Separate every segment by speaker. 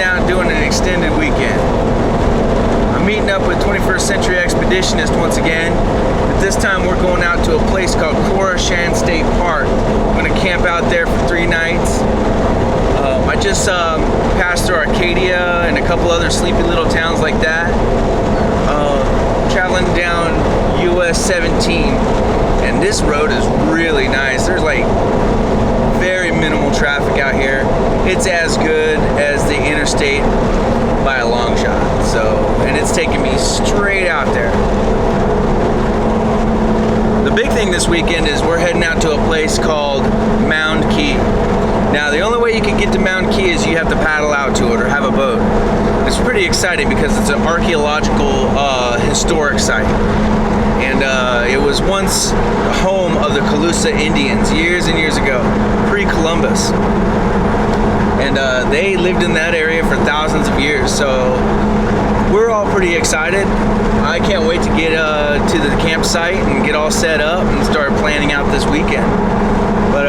Speaker 1: out doing an extended weekend. I'm meeting up with 21st Century Expeditionist once again, but this time we're going out to a place called Koreshan State Park. I'm going to camp out there for 3 nights. I just passed through Arcadia and a couple other sleepy little towns like that. Traveling down US 17, and this road is really nice. There's like very minimal traffic out here. It's as good as the interstate by a long shot. So, and it's taking me straight out there. The big thing this weekend is we're heading out to a place called Mound Key. Now, the only way you can get to Mound Key is you have to paddle out to it or have a boat. It's pretty exciting because it's an archaeological historic site. And it was once home of the Calusa Indians years and years ago, pre-Columbus. And they lived in that area for thousands of years. So we're all pretty excited. I can't wait to get to the campsite and get all set up and start planning out this weekend. But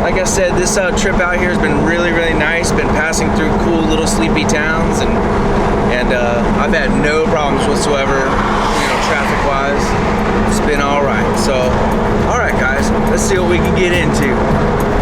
Speaker 1: like I said, this trip out here has been really, really nice. Been passing through cool little sleepy towns, and I've had no problems whatsoever, traffic-wise. It's been all right. So, all right, guys, let's see what we can get into.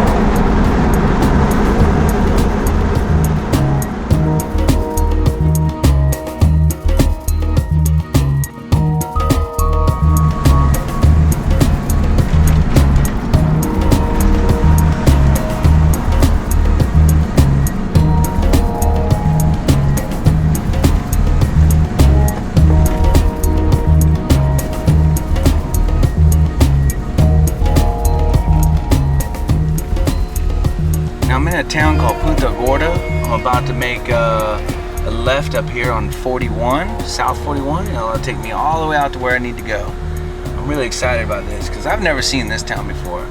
Speaker 1: I'm in a town called Punta Gorda. I'm about to make a left up here on 41, South 41, and it'll take me all the way out to where I need to go. I'm really excited about this because I've never seen this town before.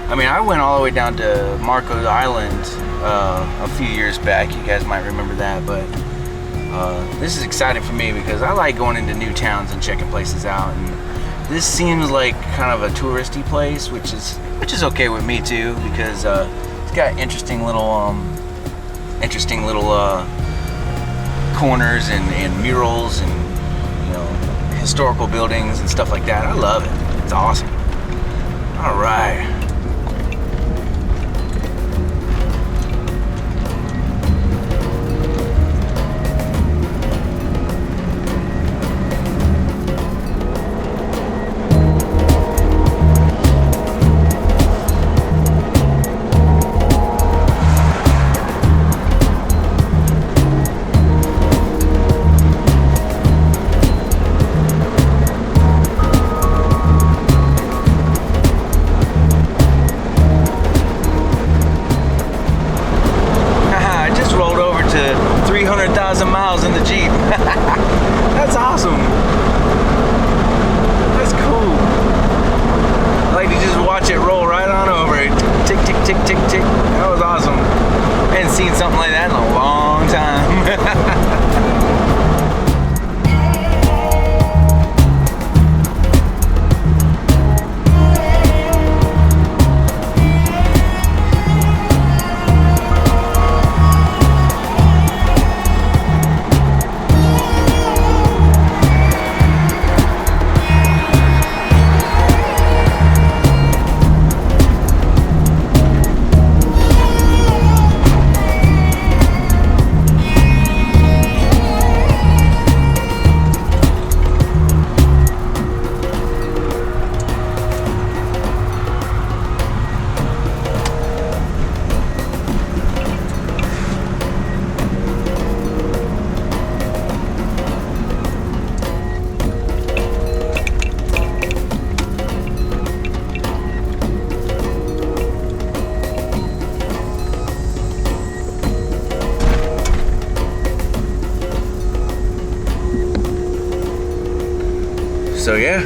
Speaker 1: I mean, I went all the way down to Marco's Island a few years back. You guys might remember that, but this is exciting for me because I like going into new towns and checking places out. And this seems like kind of a touristy place, which is okay with me too, because it's got interesting little corners and murals and historical buildings and stuff like that. I love it. It's awesome. All right. Miles in the Jeep. That's awesome. That's cool. I like to just watch it roll right on over. Tick, tick, tick, tick, tick. That was awesome. I hadn't seen something like that in a long time. So yeah,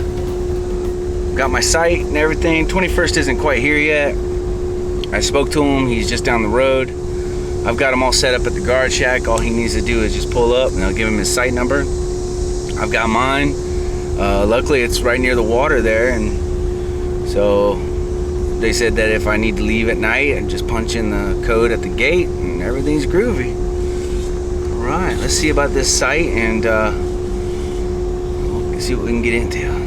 Speaker 1: got my site and everything. 21st isn't quite here yet. I spoke to him, he's just down the road. I've got him all set up at the guard shack. All he needs to do is just pull up and I'll give him his site number. I've got mine. Luckily it's right near the water there, and so they said that if I need to leave at night, I just punch in the code at the gate and everything's groovy. Alright, let's see about this site and see what we can get into.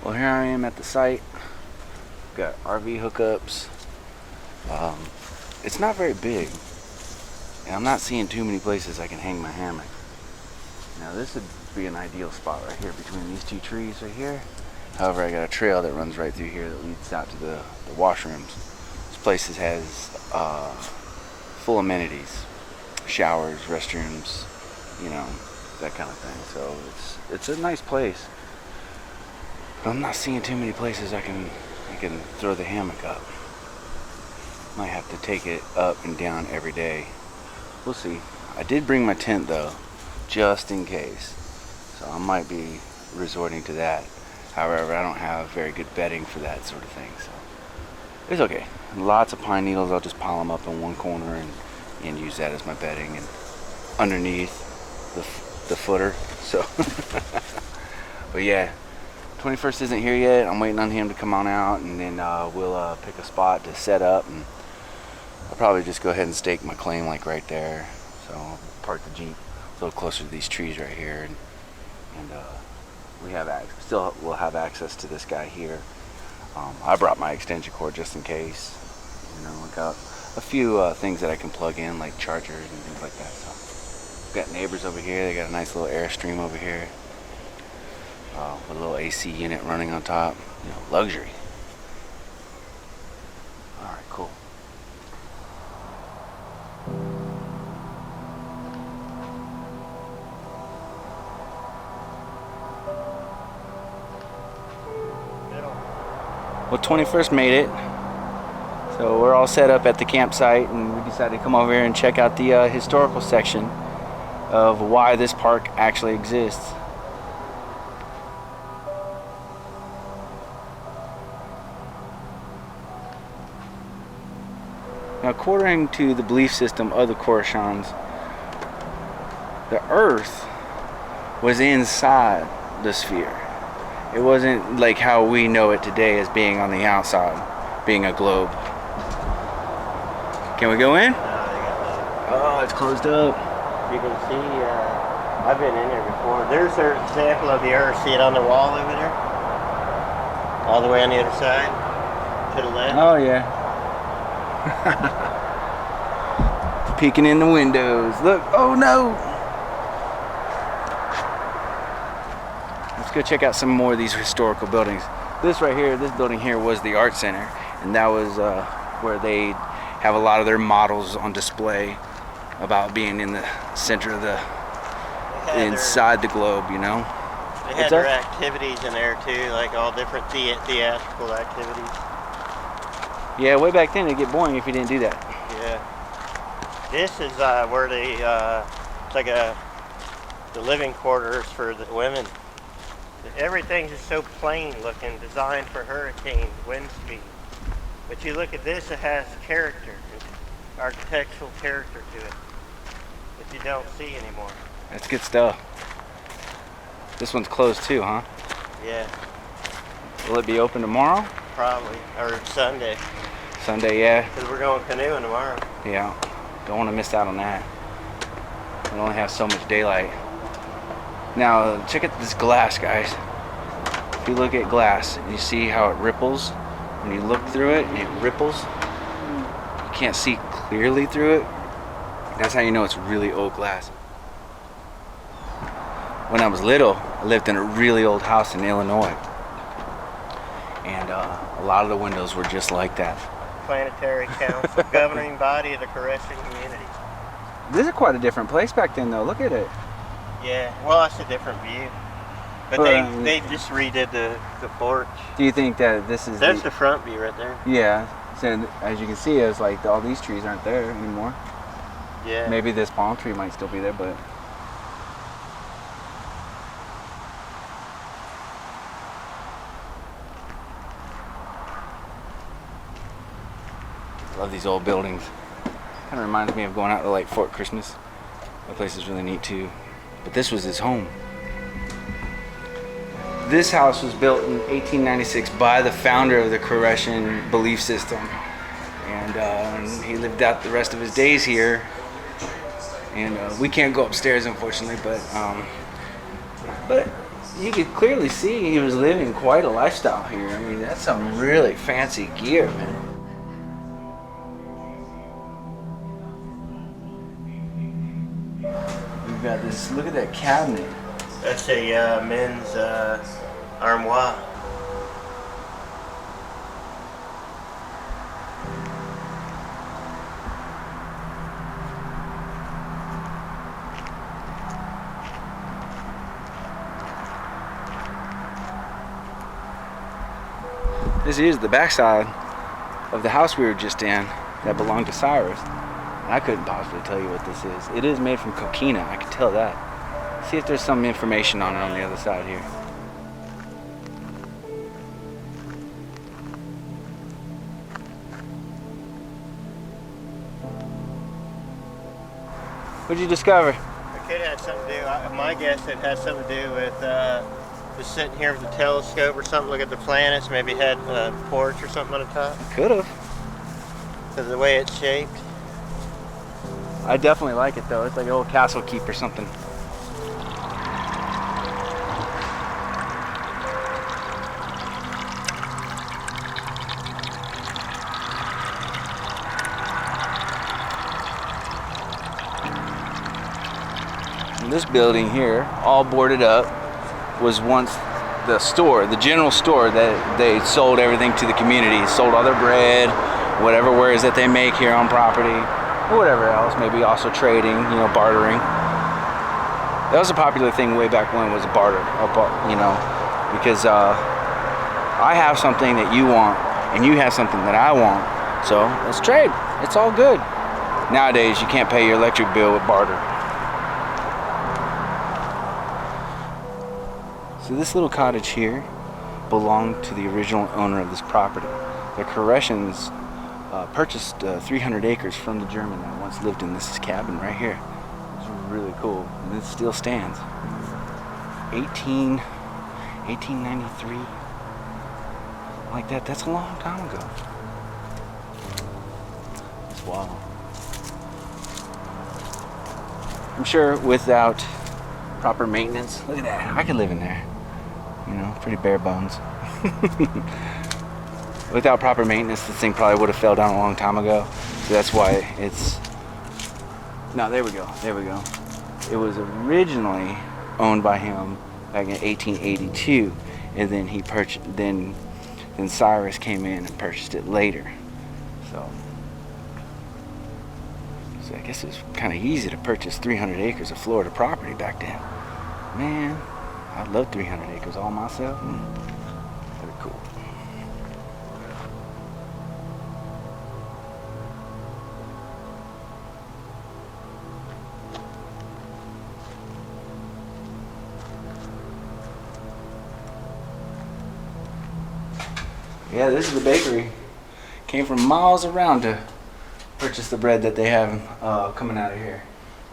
Speaker 1: Well, here I am at the site. Got RV hookups. It's not very big, and I'm not seeing too many places I can hang my hammock. Now this would be an ideal spot right here between these two trees right here. However, I got a trail that runs right through here that leads out to the washrooms. This place has full amenities, showers, restrooms, you know, that kind of thing. So it's a nice place. But I'm not seeing too many places I can throw the hammock up. Might have to take it up and down every day. We'll see. I did bring my tent though, just in case. So I might be resorting to that. However, I don't have very good bedding for that sort of thing. So it's okay. Lots of pine needles. I'll just pile them up in one corner and use that as my bedding and underneath the footer. So, but yeah. 21st isn't here yet. I'm waiting on him to come on out, and then we'll pick a spot to set up, and I'll probably just go ahead and stake my claim like right there. So I'll park the Jeep a little closer to these trees right here, and we'll have access to this guy here. I brought my extension cord just in case. You know, I got a few things that I can plug in, like chargers and things like that. So we've got neighbors over here. They got a nice little Airstream over here. With a little AC unit running on top, you know, luxury. All right, cool. Well, 21st made it. So we're all set up at the campsite, and we decided to come over here and check out the historical section of why this park actually exists. Now, according to the belief system of the Koreshans, the Earth was inside the sphere. It wasn't like how we know it today as being on the outside, being a globe. Can we go in? Oh, it's closed up.
Speaker 2: You can see, I've been in there before. There's an example of the Earth. See it on the wall over there? All the way on the other side, to the left.
Speaker 1: Oh, yeah. Peeking in the windows. Look, oh no! Let's go check out some more of these historical buildings. This right here, this building here was the art center, and that was where they have a lot of their models on display about being in the center of the inside the globe, you know.
Speaker 2: They had their activities in there too, like all different theatrical activities.
Speaker 1: Yeah, way back then it'd get boring if you didn't do that.
Speaker 2: Yeah. This is where they, it's like the living quarters for the women. Everything's just so plain looking, designed for hurricane wind speed. But you look at this, it has character, architectural character to it, that you don't see anymore.
Speaker 1: That's good stuff. This one's closed too, huh?
Speaker 2: Yeah.
Speaker 1: Will it be open tomorrow?
Speaker 2: Probably, or Sunday.
Speaker 1: Sunday, yeah.
Speaker 2: Because we're going canoeing tomorrow.
Speaker 1: Yeah, don't want to miss out on that. We only have so much daylight. Now, check out this glass, guys. If you look at glass, you see how it ripples. When you look through it, it ripples. You can't see clearly through it. That's how you know it's really old glass. When I was little, I lived in a really old house in Illinois. And a lot of the windows were just like that.
Speaker 2: Planetary Council, governing body of the Koreshan community.
Speaker 1: This is quite a different place back then, though. Look at it.
Speaker 2: Yeah, well, it's a different view. But they just redid the porch.
Speaker 1: Do you think that this is...
Speaker 2: There's the front view right there.
Speaker 1: Yeah. So as you can see, it's like all these trees aren't there anymore.
Speaker 2: Yeah.
Speaker 1: Maybe this palm tree might still be there, but... Love these old buildings. Kind of reminds me of going out to like Fort Christmas. That place is really neat too. But this was his home. This house was built in 1896 by the founder of the Koreshan belief system. And he lived out the rest of his days here. And we can't go upstairs, unfortunately, but you could clearly see he was living quite a lifestyle here. I mean, that's some really fancy gear, man. We've got this, look at that cabinet.
Speaker 2: That's a men's armoire.
Speaker 1: This is the backside of the house we were just in that belonged to Cyrus. And I couldn't possibly tell you what this is. It is made from coquina, I can tell that. See if there's some information on it on the other side here. What'd you discover?
Speaker 2: It could have something to do, my guess it has something to do with just sitting here with a telescope or something, look at the planets, maybe had a porch or something on the top.
Speaker 1: Could have.
Speaker 2: Because of the way it's shaped.
Speaker 1: I definitely like it though. It's like an old castle keep or something. And this building here, all boarded up, was once the store, the general store that they sold everything to the community. Sold all their bread, whatever wares that they make here on property, or whatever else, maybe also trading, you know, bartering. That was a popular thing way back when, was barter, you know, because I have something that you want and you have something that I want, so let's trade. It's all good. Nowadays, you can't pay your electric bill with barter. So this little cottage here belonged to the original owner of this property. The Koreshans purchased 300 acres from the German that once lived in this cabin right here. It's really cool, and it still stands. 1893, like that. That's a long time ago. It's wild. I'm sure without proper maintenance, look at that. I could live in there. You know, pretty bare bones. Without proper maintenance, this thing probably would have fell down a long time ago. So that's why it's... No, there we go. There we go. It was originally owned by him back in 1882, and then he purchased. Then Cyrus came in and purchased it later. So I guess it was kind of easy to purchase 300 acres of Florida property back then. Man, I'd love 300 acres all myself. That'd be cool. Yeah, this is the bakery. Came from miles around to purchase the bread that they have coming out of here.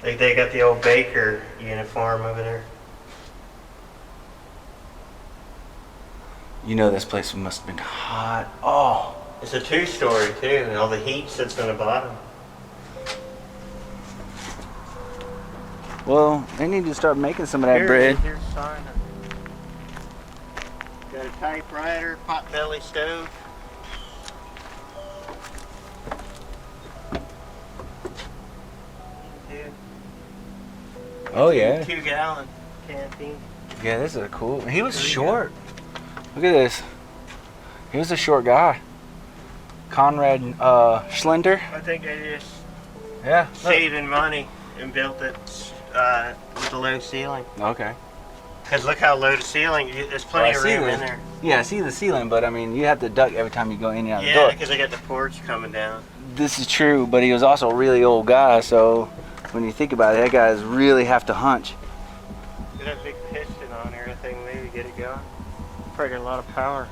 Speaker 2: They got the old baker uniform over there.
Speaker 1: You know this place must have been hot. Oh!
Speaker 2: It's a two-story too, and all the heat sits on the bottom.
Speaker 1: Well, they need to start making some of that bread.
Speaker 2: Here's a sign. Got a typewriter, pot-belly stove.
Speaker 1: Oh yeah.
Speaker 2: 2-gallon canteen.
Speaker 1: Yeah, this is cool. He was short. Look at this. He was a short guy. Conrad Schlender.
Speaker 2: I think they just saving money and built it with a low ceiling.
Speaker 1: Okay.
Speaker 2: Because look how low the ceiling, there's plenty of room in there.
Speaker 1: Yeah, I see the ceiling, but I mean, you have to duck every time you go in and out of the door.
Speaker 2: Yeah, because they got the porch coming down.
Speaker 1: This is true, but he was also a really old guy, so when you think about it, that guys really have to hunch.
Speaker 2: Got that big piston on there, I think maybe get it going. Probably got a lot of power.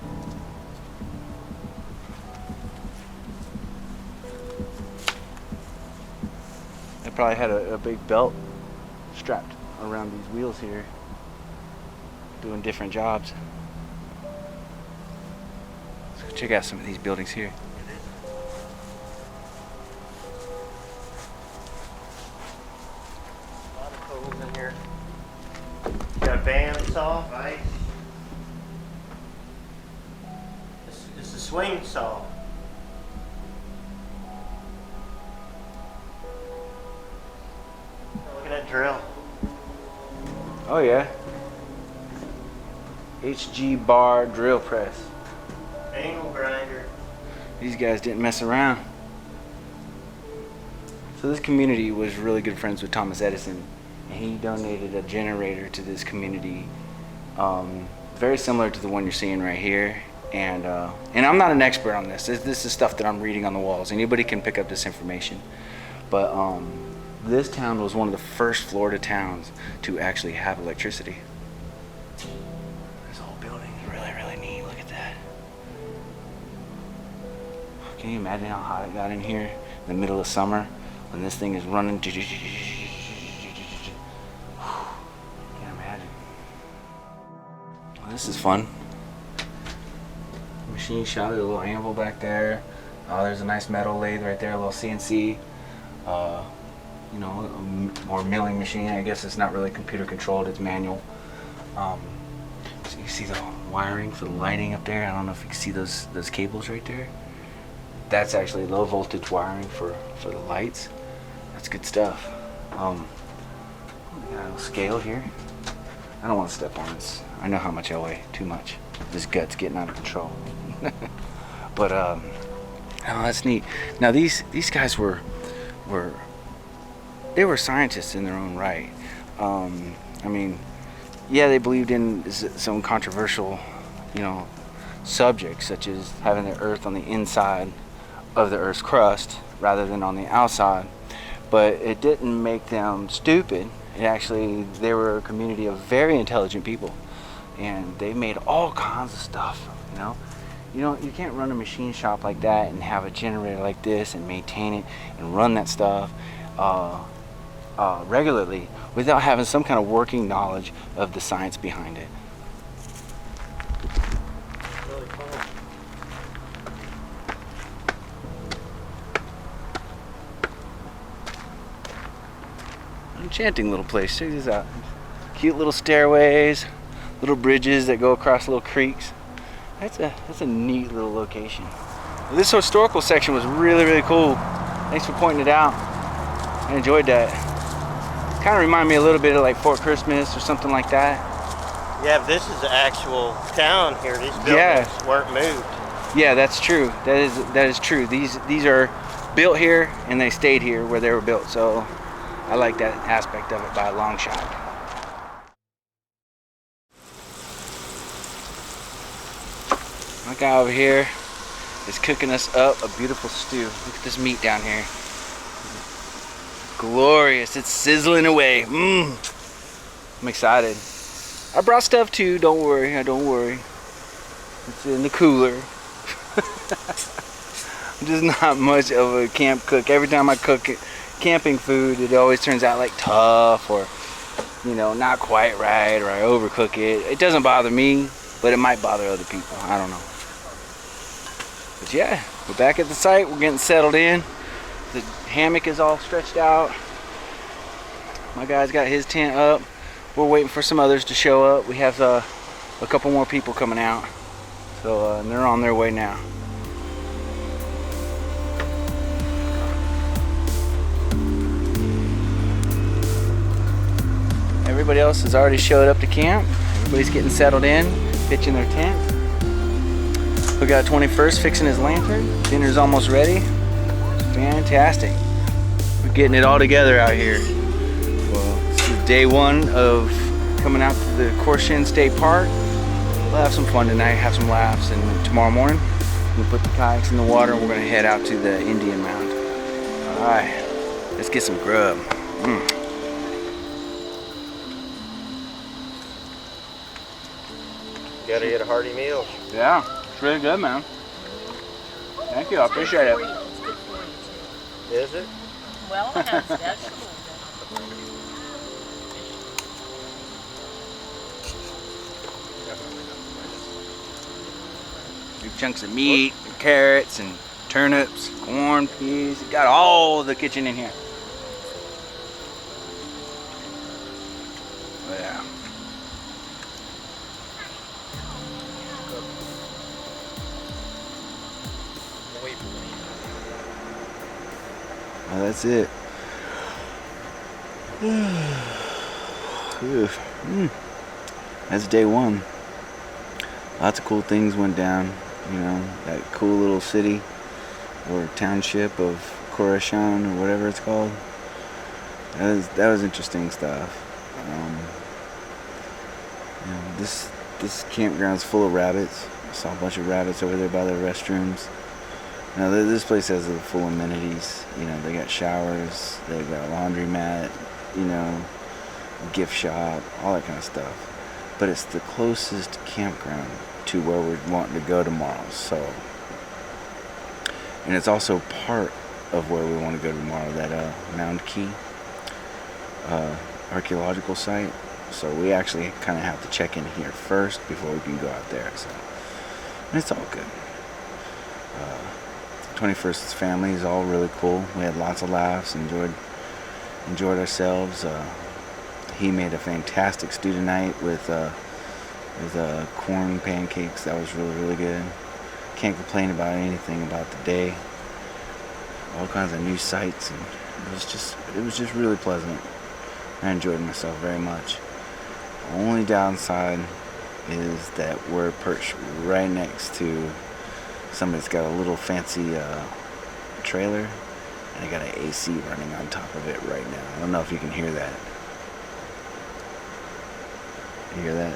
Speaker 1: probably had a big belt strapped around these wheels here, doing different jobs. So check out some of these buildings here.
Speaker 2: A lot of tools in here. Got a bandsaw, right? It's a swing saw. Look at that drill.
Speaker 1: Oh yeah. HG bar drill press.
Speaker 2: Angle grinder.
Speaker 1: These guys didn't mess around. So this community was really good friends with Thomas Edison, and he donated a generator to this community, very similar to the one you're seeing right here. And I'm not an expert on this. This is stuff that I'm reading on the walls. Anybody can pick up this information. But this town was one of the first Florida towns to actually have electricity. This whole building is really, really neat. Look at that. Can you imagine how hot it got in here in the middle of summer when this thing is running? Can't imagine. Well, this is fun. Machine shop, a little anvil back there. There's a nice metal lathe right there, a little CNC. You know, more milling machine. I guess it's not really computer controlled, it's manual. So you see the wiring for the lighting up there. I don't know if you can see those cables right there. That's actually low voltage wiring for the lights. That's good stuff. We got a little scale here. I don't want to step on this. I know how much I weigh, too much. This gut's getting out of control. But oh, that's neat. Now these guys were scientists in their own right. I mean, yeah, they believed in some controversial, subjects, such as having the Earth on the inside of the Earth's crust rather than on the outside. But it didn't make them stupid. They were a community of very intelligent people, and they made all kinds of stuff. You can't run a machine shop like that and have a generator like this and maintain it and run that stuff regularly without having some kind of working knowledge of the science behind it.
Speaker 2: Really cool.
Speaker 1: Enchanting little place. Check this out. Cute little stairways, little bridges that go across little creeks. That's a neat little location. This historical section was really, really cool. Thanks for pointing it out. I enjoyed that. Kind of reminded me a little bit of like Fort Christmas or something like that.
Speaker 2: Yeah, but this is the actual town here. These buildings weren't moved.
Speaker 1: Yeah, that's true. That is true. These are built here and they stayed here where they were built. So I like that aspect of it by a long shot. My guy over here is cooking us up a beautiful stew. Look at this meat down here. Glorious. It's sizzling away. I'm excited. I brought stuff too. Don't worry. Don't worry. It's in the cooler. I'm just not much of a camp cook. Every time I cook camping food, it always turns out like tough or, not quite right, or I overcook it. It doesn't bother me, but it might bother other people. I don't know. But yeah, we're back at the site. We're getting settled in. The hammock is all stretched out. My guy's got his tent up. We're waiting for some others to show up. We have a couple more people coming out. So and they're on their way now. Everybody else has already showed up to camp. Everybody's getting settled in, pitching their tent. We got 21st fixing his lantern. Dinner's almost ready. Fantastic. We're getting it all together out here. Well, this is day one of coming out to the Koreshan State Park. We'll have some fun tonight, have some laughs, and tomorrow morning we'll put the kayaks in the water and we're gonna head out to the Indian Mound. All right, let's get some grub.
Speaker 2: Gotta get a hearty meal.
Speaker 1: Yeah, it's really good, man. Thank you, I appreciate it.
Speaker 2: Is it?
Speaker 3: Well, it has vegetables
Speaker 1: Big chunks of meat, carrots, and turnips, corn, peas. You got all the kitchen in here. Yeah. Well, that's it. That's day one. Lots of cool things went down. You know, that cool little city or township of Koreshan or whatever it's called. That was interesting stuff. You know, this campground's full of rabbits. I saw a bunch of rabbits over there by the restrooms. Now this place has full amenities. You know, they got showers, they got a laundromat, you know, gift shop, all that kind of stuff. But it's the closest campground to where we're wanting to go tomorrow. So, and it's also part of where we want to go tomorrow. That Mound Key archaeological site. So we actually kind of have to check in here first before we can go out there. So, and it's all good. 21st family is all really cool. We had lots of laughs, enjoyed ourselves. He made a fantastic stew tonight with corn pancakes. That was really good. Can't complain about anything about the day. All kinds of new sights, and it was just really pleasant. I enjoyed myself very much. The only downside is that we're perched right next to somebody's got a little fancy trailer, and I got an AC running on top of it right now. I don't know if you can hear that. You hear that?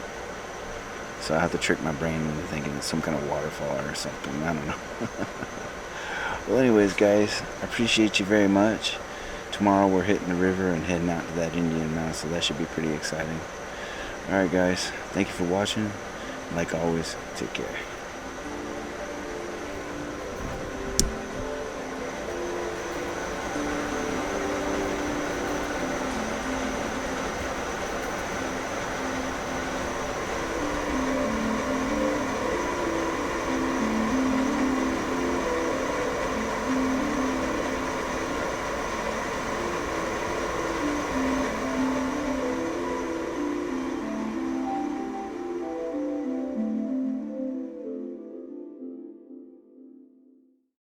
Speaker 1: So I have to trick my brain into thinking it's some kind of waterfall or something. I don't know. Well, anyways, guys, I appreciate you very much. Tomorrow we're hitting the river and heading out to that Indian mound, so that should be pretty exciting. Alright, guys, thank you for watching. Like always, take care.